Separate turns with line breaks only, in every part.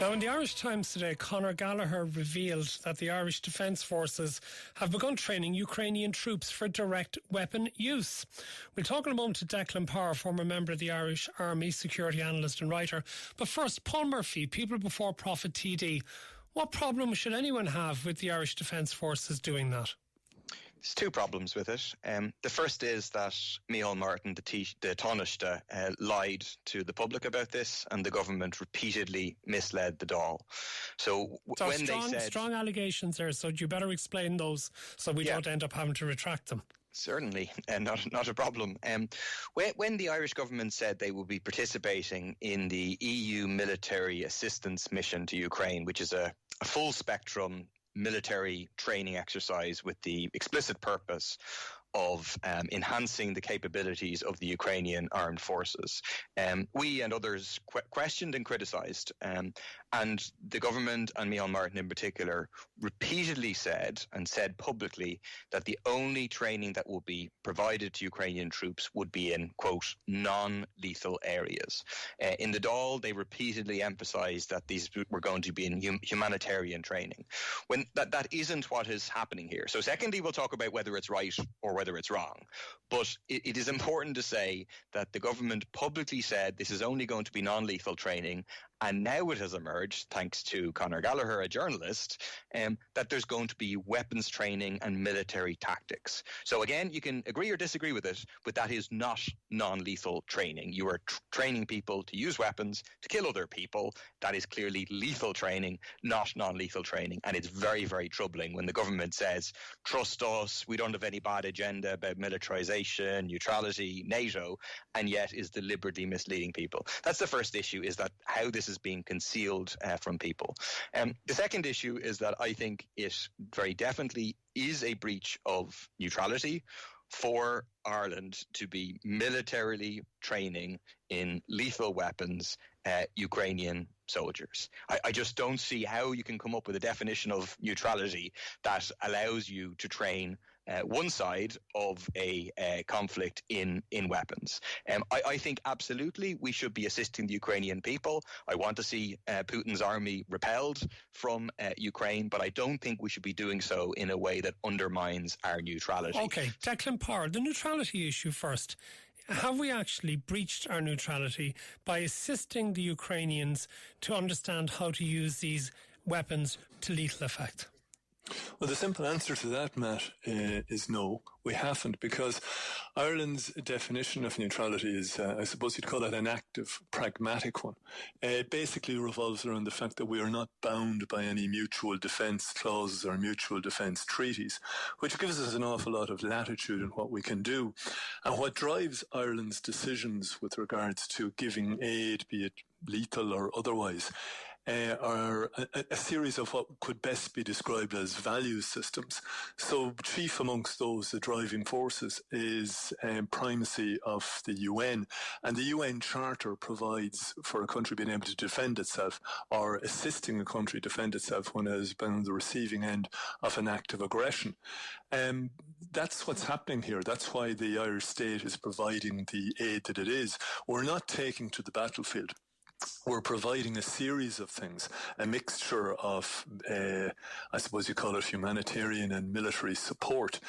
Now, in the Irish Times today, Conor Gallagher revealed that the Irish Defence Forces have begun training Ukrainian troops for direct weapon use. We'll talk in a moment to Declan Power, former member of the Irish Army, security analyst and writer. But first, Paul Murphy, People Before Profit TD. What problem should anyone have with the Irish Defence Forces doing that?
There's two problems with it. The first is that Micheál Martin, the Taoiseach, lied to the public about this, and the government repeatedly misled the Dáil. So when they said strong allegations there, so you better explain those so we don't end up having to retract them.
Certainly, not a problem. When the Irish government said they would be participating in the EU military assistance mission to Ukraine, which is a full spectrum military training exercise with the explicit purpose of enhancing the capabilities of the Ukrainian armed forces. We and others questioned and criticised, and the government and Micheál Martin in particular repeatedly said publicly that the only training that will be provided to Ukrainian troops would be in, quote, non-lethal areas. In the Dáil, they repeatedly emphasised that these were going to be in humanitarian training. When that isn't what is happening here. So secondly, we'll talk about whether it's right or whether it's wrong. But it is important to say that the government publicly said this is only going to be non-lethal training, and now it has emerged, thanks to Conor Gallagher, a journalist, that there's going to be weapons training and military tactics. So again, you can agree or disagree with it, but that is not non-lethal training. You are training people to use weapons to kill other people. That is clearly lethal training, not non-lethal training. And it's very, very troubling when the government says, trust us, we don't have any bad agenda about militarisation, neutrality, NATO, and yet is deliberately misleading people. That's the first issue, is that how this is being concealed from people. The second issue is that I think it very definitely is a breach of neutrality for Ireland to be militarily training in lethal weapons Ukrainian soldiers. I just don't see how you can come up with a definition of neutrality that allows you to train one side of a conflict in weapons. I think absolutely we should be assisting the Ukrainian people. I want to see Putin's army repelled from Ukraine, but I don't think we should be doing so in a way that undermines our neutrality.
Okay, Declan Power, the neutrality issue first. Have we actually breached our neutrality by assisting the Ukrainians to understand how to use these weapons to lethal effect?
Well, the simple answer to that, Matt, is no, we haven't, because Ireland's definition of neutrality is, I suppose you'd call it an active, pragmatic one. It basically revolves around the fact that we are not bound by any mutual defence clauses or mutual defence treaties, which gives us an awful lot of latitude in what we can do. And what drives Ireland's decisions with regards to giving aid, be it lethal or otherwise, are a series of what could best be described as value systems. So chief amongst those, the driving forces, is primacy of the UN. And the UN Charter provides for a country being able to defend itself, or assisting a country defend itself when it has been on the receiving end of an act of aggression. That's what's happening here. That's why the Irish state is providing the aid that it is. We're not taking to the battlefield. We're providing a series of things, a mixture of, I suppose you call it humanitarian and military support.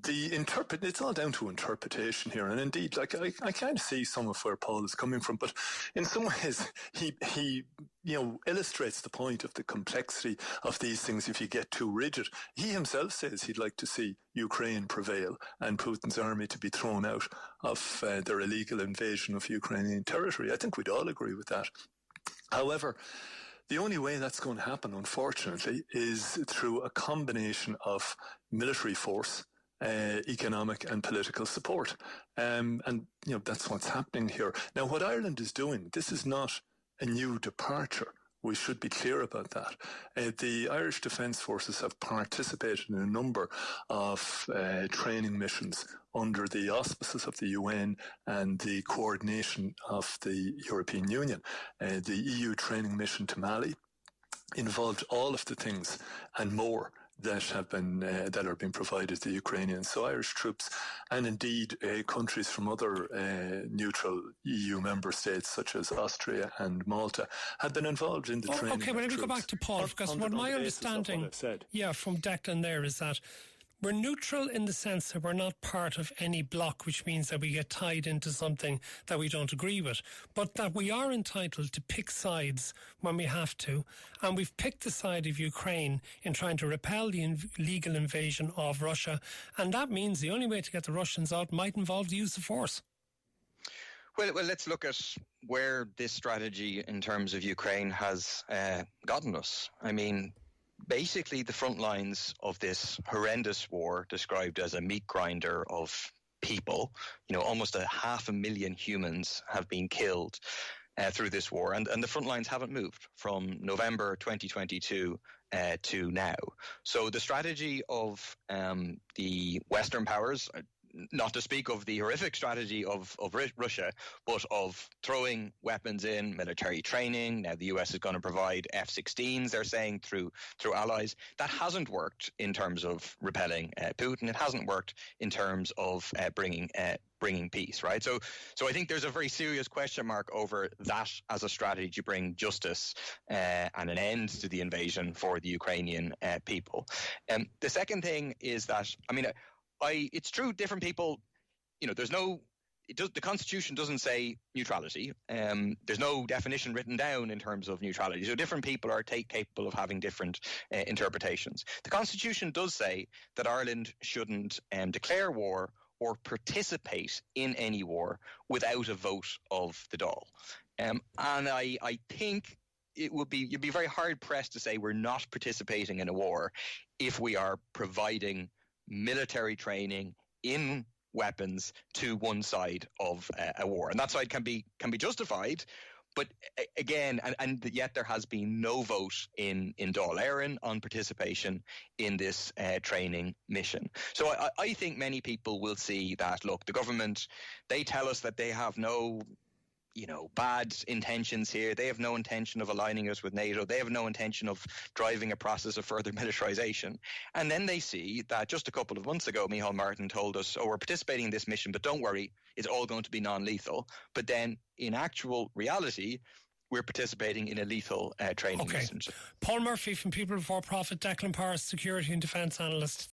It's all down to interpretation here. And indeed, like, I kind of see some of where Paul is coming from, but in some ways, he illustrates the point of the complexity of these things if you get too rigid. He himself says he'd like to see Ukraine prevail and Putin's army to be thrown out of their illegal invasion of Ukrainian territory. I think we'd all agree with that. However, the only way that's going to happen, unfortunately, is through a combination of military force, economic and political support. And that's what's happening here. Now, what Ireland is doing, this is not a new departure. We should be clear about that. The Irish Defence Forces have participated in a number of training missions under the auspices of the UN and the coordination of the European Union. The EU training mission to Mali involved all of the things and more that have been that are being provided to the Ukrainians. So Irish troops and indeed countries from other neutral EU member states such as Austria and Malta have been involved in the training.
Okay, well, let me go back to Paul, because what my understanding from Declan there is that we're neutral in the sense that we're not part of any bloc, which means that we get tied into something that we don't agree with, but that we are entitled to pick sides when we have to. And we've picked the side of Ukraine in trying to repel the illegal invasion of Russia. And that means the only way to get the Russians out might involve the use of force.
Well, let's look at where this strategy in terms of Ukraine has gotten us. I mean, basically, the front lines of this horrendous war, described as a meat grinder of people, almost 500,000 humans have been killed through this war, and the front lines haven't moved from November 2022 to now. So the strategy of the Western powers, not to speak of the horrific strategy of Russia, but of throwing weapons in, military training. Now the US is going to provide F-16s, they're saying, through allies. That hasn't worked in terms of repelling Putin. It hasn't worked in terms of bringing peace, right? So I think there's a very serious question mark over that as a strategy to bring justice and an end to the invasion for the Ukrainian people. The second thing is that, it's true, different people, the Constitution doesn't say neutrality. There's no definition written down in terms of neutrality. So different people are capable of having different interpretations. The Constitution does say that Ireland shouldn't declare war or participate in any war without a vote of the Dáil. And I think you'd be very hard pressed to say we're not participating in a war if we are providing military training in weapons to one side of a war, and that side can be justified. But again, and yet there has been no vote in Dáil Éireann on participation in this training mission. So I think many people will see that, look, the government, they tell us that they have no bad intentions here. They have no intention of aligning us with NATO. They have no intention of driving a process of further militarization. And then they see that just a couple of months ago, Micheál Martin told us, we're participating in this mission, but don't worry, it's all going to be non-lethal. But then in actual reality, we're participating in a lethal training mission.
Paul Murphy from People Before Profit, Declan Powers, security and defence analyst.